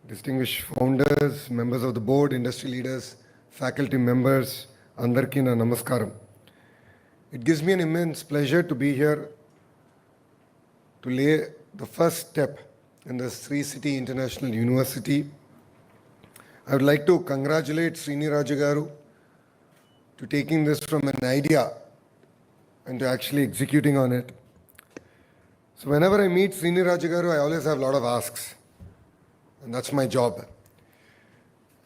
distinguished founders, members of the board, industry leaders, faculty members, Andarki na namaskaram. It gives me an immense pleasure to be here to lay the first step in the Sri City International University. I would like to congratulate Srini Raju Garu to taking this from an idea and to actually executing on it. So whenever I meet Srini Raju Garu, I always have a lot of asks. And that's my job.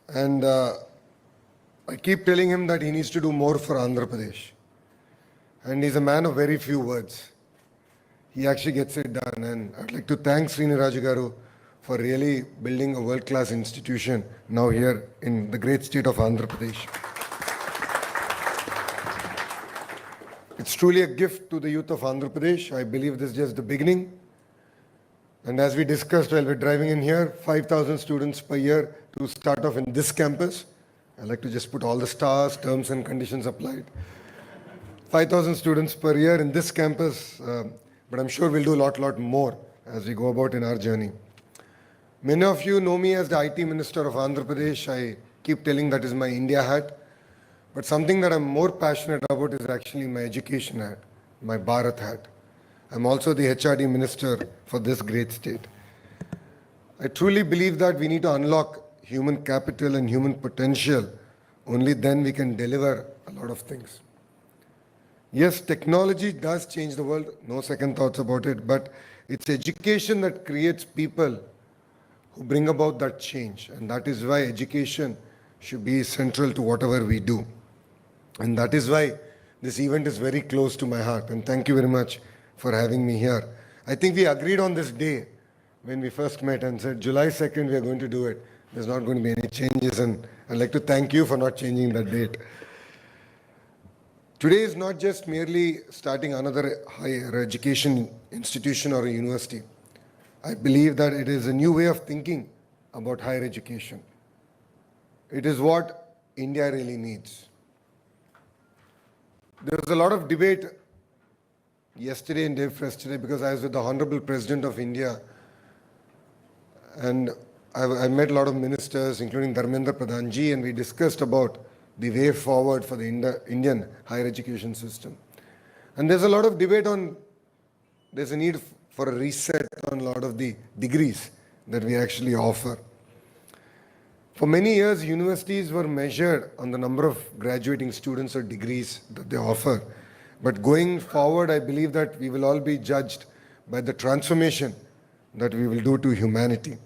And I keep telling him that he needs to do more for Andhra Pradesh. And he's a man of very few words. He actually gets it done. And I'd like to thank Srini Raju Garu for really building a world-class institution now here in the great state of Andhra Pradesh. It's truly a gift to the youth of Andhra Pradesh. I believe this is just the beginning. And as we discussed while we're driving in here, 5,000 students per year to start off in this campus. I'd like to just put all the stars, terms and conditions applied. 5,000 students per year in this campus, but I'm sure we'll do a lot more as we go about in our journey. Many of you know me as the IT Minister of Andhra Pradesh. I keep telling that is my India hat. But something that I'm more passionate about is actually my education hat, my Bharat hat. I'm also the HRD Minister for this great state. I truly believe that we need to unlock human capital and human potential. Only then we can deliver a lot of things. Yes, technology does change the world, no second thoughts about it, but it's education that creates people who bring about that change. And that is why education should be central to whatever we do. And that is why this event is very close to my heart. And thank you very much for having me here. I think we agreed on this day when we first met and said July 2nd we are going to do it. There's not going to be any changes, and I'd like to thank you for not changing that date. Today is not just merely starting another higher education institution or a university. I believe that it is a new way of thinking about higher education. It is what India really needs. There was a lot of debate yesterday and day before yesterday because I was with the Honorable President of India, and I met a lot of ministers, including Dharmendra Pradhan ji, and we discussed about the way forward for the Indian higher education system. And there's a lot of debate on, there's a need for a reset on a lot of the degrees that we actually offer. For many years, universities were measured on the number of graduating students or degrees that they offer. But going forward, I believe that we will all be judged by the transformation that we will do to humanity.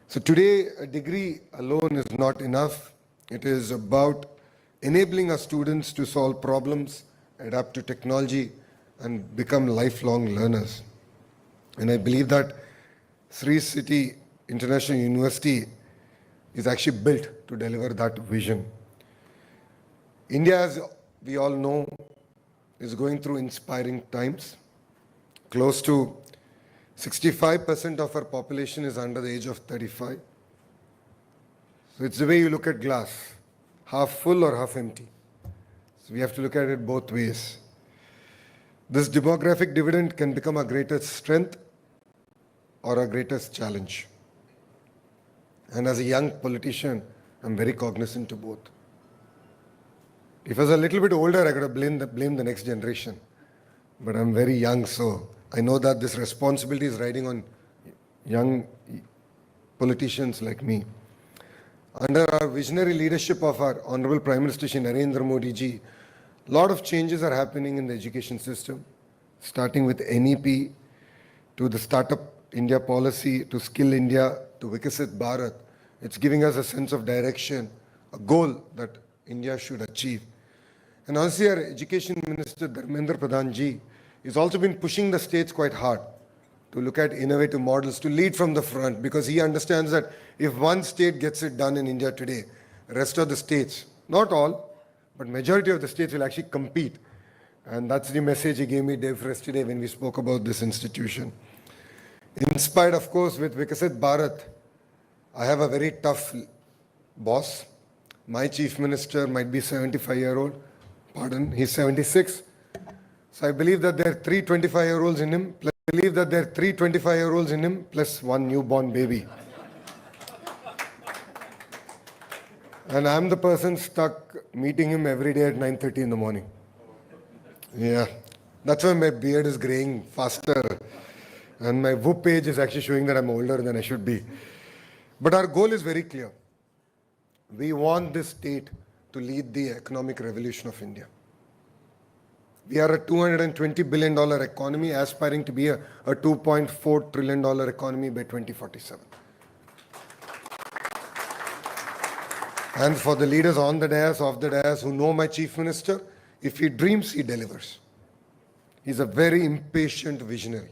So today, a degree alone is not enough. It is about enabling our students to solve problems, adapt to technology, and become lifelong learners. And I believe that Sri City International University is actually built to deliver that vision. India, as we all know, is going through inspiring times. Close to 65% of our population is under the age of 35. So it's the way you look at glass, half full or half empty. So we have to look at it both ways. This demographic dividend can become our greatest strength or our greatest challenge. And as a young politician, I'm very cognizant to both. If I was a little bit older, I could have blamed the next generation. But I'm very young, so I know that this responsibility is riding on young politicians like me. Under our visionary leadership of our Honorable Prime Minister Shri Narendra Modi ji, a lot of changes are happening in the education system, starting with NEP to the Startup India policy, to Skill India, to Vikasit Bharat. It's giving us a sense of direction, a goal that India should achieve. And honestly, our Education Minister Dharmendra Pradhan ji has also been pushing the states quite hard to look at innovative models, to lead from the front, because he understands that if one state gets it done in India today, the rest of the states, not all, but majority of the states will actually compete. And that's the message he gave me day before yesterday when we spoke about this institution. Inspired, of course, with Vikasit Bharat, I have a very tough boss. My chief minister might be 75-year-old. Pardon, he's 76. So I believe that there are 3 25-year-olds in him, plus one newborn baby. And I'm the person stuck meeting him every day at 9:30 in the morning. Yeah. That's why my beard is graying faster. And my whoop page is actually showing that I'm older than I should be. But our goal is very clear. We want this state to lead the economic revolution of India. We are a $220 billion economy aspiring to be a $2.4 trillion economy by 2047. And for the leaders on the dais, off the dais, who know my chief minister, if he dreams, he delivers. He's a very impatient visionary.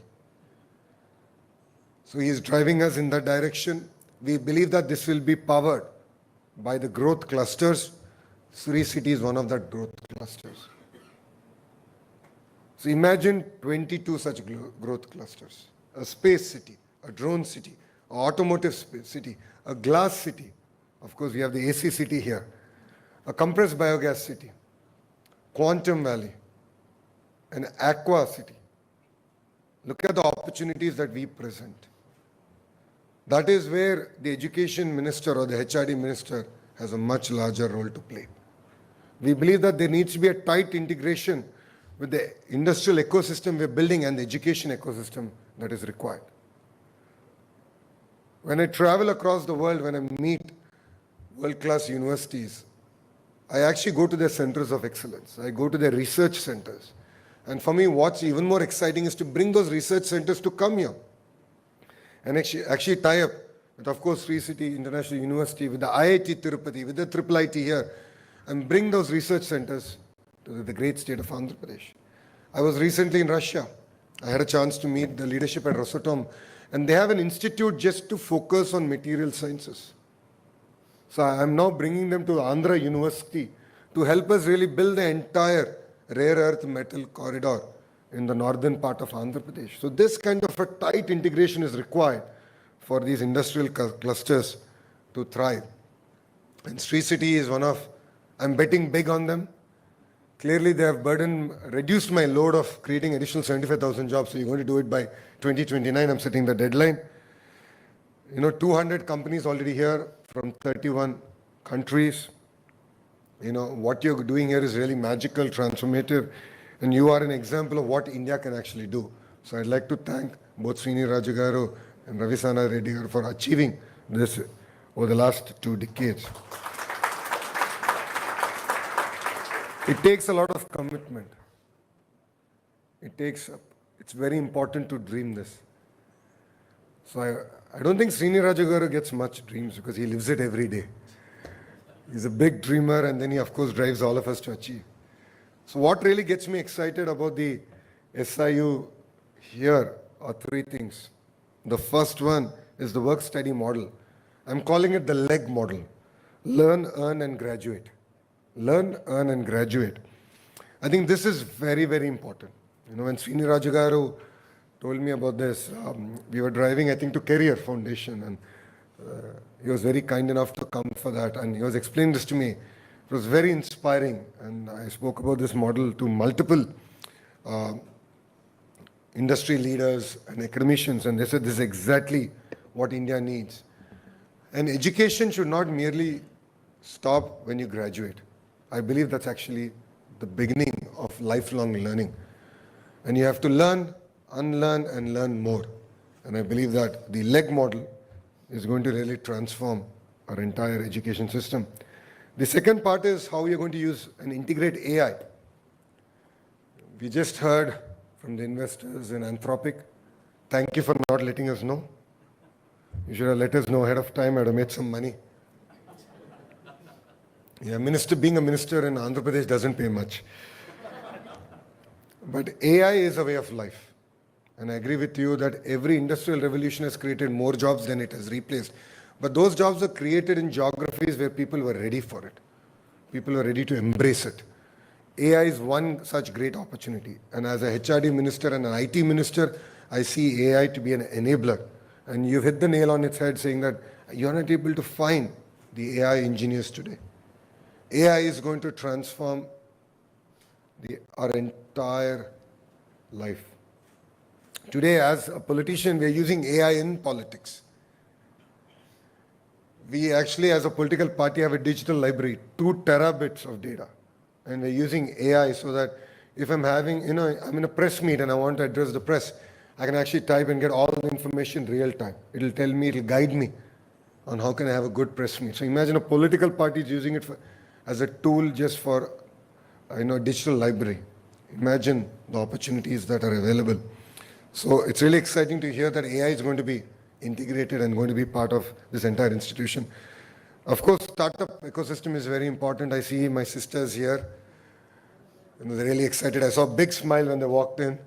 So he is driving us in that direction. We believe that this will be powered by the growth clusters. Sri City is one of that growth clusters. So imagine 22 such growth clusters. A space city, a drone city, an automotive city, a glass city. Of course, we have the AC city here. A compressed biogas city, Quantum Valley, an aqua city. Look at the opportunities that we present. That is where the education minister or the HRD minister has a much larger role to play. We believe that there needs to be a tight integration with the industrial ecosystem we're building and the education ecosystem that is required. When I travel across the world, when I meet world-class universities, I actually go to their centers of excellence. I go to their research centers. And for me, what's even more exciting is to bring those research centers to come here and actually tie up with, of course, Sri City International University, with the IIT Tirupati, with the IIIT here, and bring those research centers to the great state of Andhra Pradesh. I was recently in Russia. I had a chance to meet the leadership at Rosatom, and they have an institute just to focus on material sciences. So I'm now bringing them to Andhra University to help us really build the entire rare earth metal corridor in the northern part of Andhra Pradesh. So this kind of a tight integration is required for these industrial clusters to thrive. And Sri City is one of, I'm betting big on them. Clearly they have reduced my load of creating additional 75,000 jobs. So you're going to do it by 2029. I'm setting the deadline. 200 companies already here from 31 countries. What you're doing here is really magical, transformative, and you are an example of what India can actually do. So I'd like to thank both Srini Rajagaru and Ravisana Reddy for achieving this over the last 2 decades. It takes a lot of commitment. It's very important to dream this. So I don't think Srini Rajagaru gets much dreams because he lives it every day. He's a big dreamer, and then he, of course, drives all of us to achieve. So what really gets me excited about the SIU here are 3 things. The first one is the work-study model. I'm calling it the LEG model. Learn, earn, and graduate. Learn, earn, and graduate. I think this is very, very important. When Srini Rajagaru told me about this, we were driving, I think, to Career Foundation, and he was very kind enough to come for that, and he was explaining this to me. It was very inspiring, and I spoke about this model to multiple industry leaders and academicians, and they said this is exactly what India needs. And education should not merely stop when you graduate. I believe that's actually the beginning of lifelong learning. And you have to learn, unlearn, and learn more. And I believe that the LEG model is going to really transform our entire education system. The second part is how you're going to use and integrate AI. We just heard from the investors in Anthropic. Thank you for not letting us know. You should have let us know ahead of time. I'd have made some money. Yeah, being a minister in Andhra Pradesh doesn't pay much. But AI is a way of life. And I agree with you that every industrial revolution has created more jobs than it has replaced. But those jobs are created in geographies where people were ready for it. People were ready to embrace it. AI is one such great opportunity. And as a HRD minister and an IT minister, I see AI to be an enabler. And you've hit the nail on its head saying that you're not able to find the AI engineers today. AI is going to transform our entire life. Today, as a politician, we are using AI in politics. We actually, as a political party, have a digital library, 2 terabits of data. And we're using AI so that if I'm having, I'm in a press meet and I want to address the press, I can actually type and get all the information real time. It'll tell me, it'll guide me on how can I have a good press meet. So imagine a political party is using it as a tool just for, digital library. Imagine the opportunities that are available. So it's really exciting to hear that AI is going to be integrated and going to be part of this entire institution. Of course, startup ecosystem is very important. I see my sisters here. They're really excited. I saw a big smile when they walked in.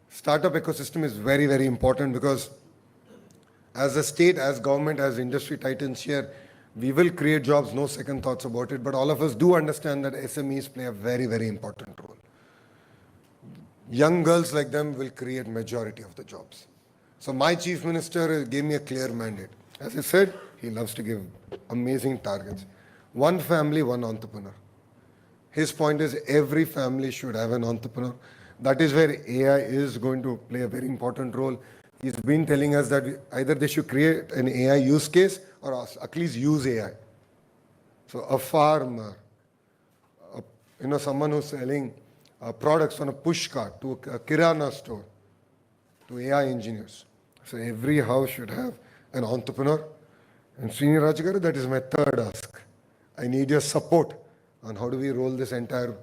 Startup ecosystem is very, very important because as a state, as government, as industry titans here, we will create jobs, no second thoughts about it. But all of us do understand that SMEs play a very, very important role. Young girls like them will create majority of the jobs. So my chief minister gave me a clear mandate. As I said, he loves to give amazing targets. One family, one entrepreneur. His point is every family should have an entrepreneur. That is where AI is going to play a very important role. He's been telling us that either they should create an AI use case or at least use AI. So a farmer, someone who's selling products on a push cart to a kirana store, to AI engineers. So every house should have an entrepreneur. And Srini Rajagaru, that is my third ask. I need your support on how do we roll this entire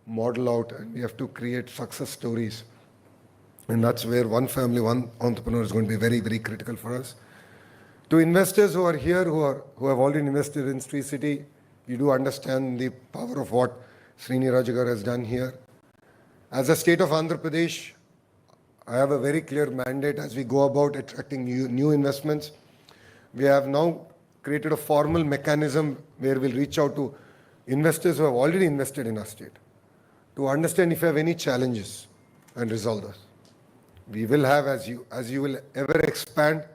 model out, and we have to create success stories. And that's where one family, one entrepreneur is going to be very, very critical for us. To investors who are here, who have already invested in Sri City, you do understand the power of what Srini Rajagaru has done here. As a state of Andhra Pradesh, I have a very clear mandate as we go about attracting new investments. We have now created a formal mechanism where we'll reach out to investors who have already invested in our state to understand if you have any challenges and resolve those. We will have, as you will ever expand,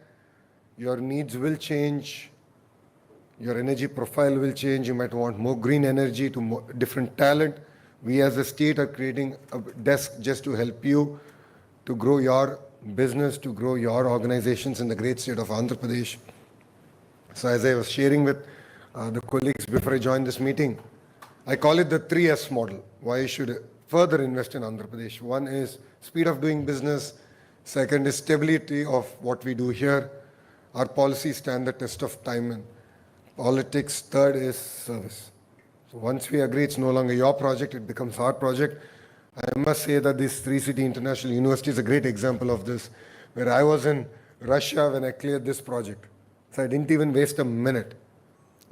your needs will change, your energy profile will change, you might want more green energy to more different talent. We as a state are creating a desk just to help you to grow your business, to grow your organizations in the great state of Andhra Pradesh. So as I was sharing with the colleagues before I joined this meeting, I call it the 3S model. Why you should further invest in Andhra Pradesh. One is speed of doing business. Second is stability of what we do here. Our policies stand the test of time and politics. Third is service. So once we agree it's no longer your project, it becomes our project. I must say that this Sri City International University is a great example of this, where I was in Russia when I cleared this project. So I didn't even waste a minute.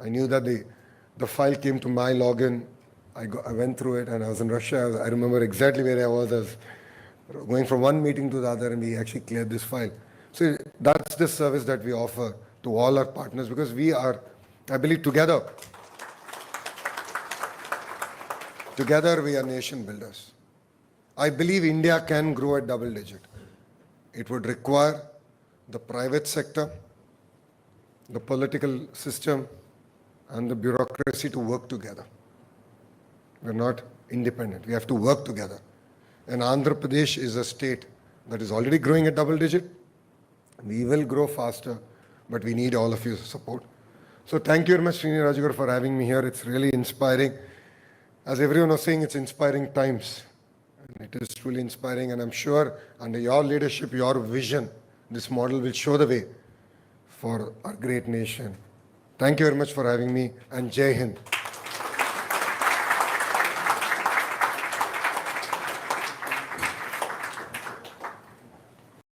I knew that the file came to my login. I went through it and I was in Russia. I remember exactly where I was. I was going from one meeting to the other and we actually cleared this file. So that's the service that we offer to all our partners because we are, I believe, together we are nation builders. I believe India can grow at double digit. It would require the private sector, the political system, and the bureaucracy to work together. We're not independent. We have to work together. And Andhra Pradesh is a state that is already growing at double digit. We will grow faster, but we need all of your support. So thank you very much, Srini Rajagaru, for having me here. It's really inspiring. As everyone was saying, it's inspiring times. And it is truly inspiring. And I'm sure under your leadership, your vision, this model will show the way for our great nation. Thank you very much for having me, and Jai Hind.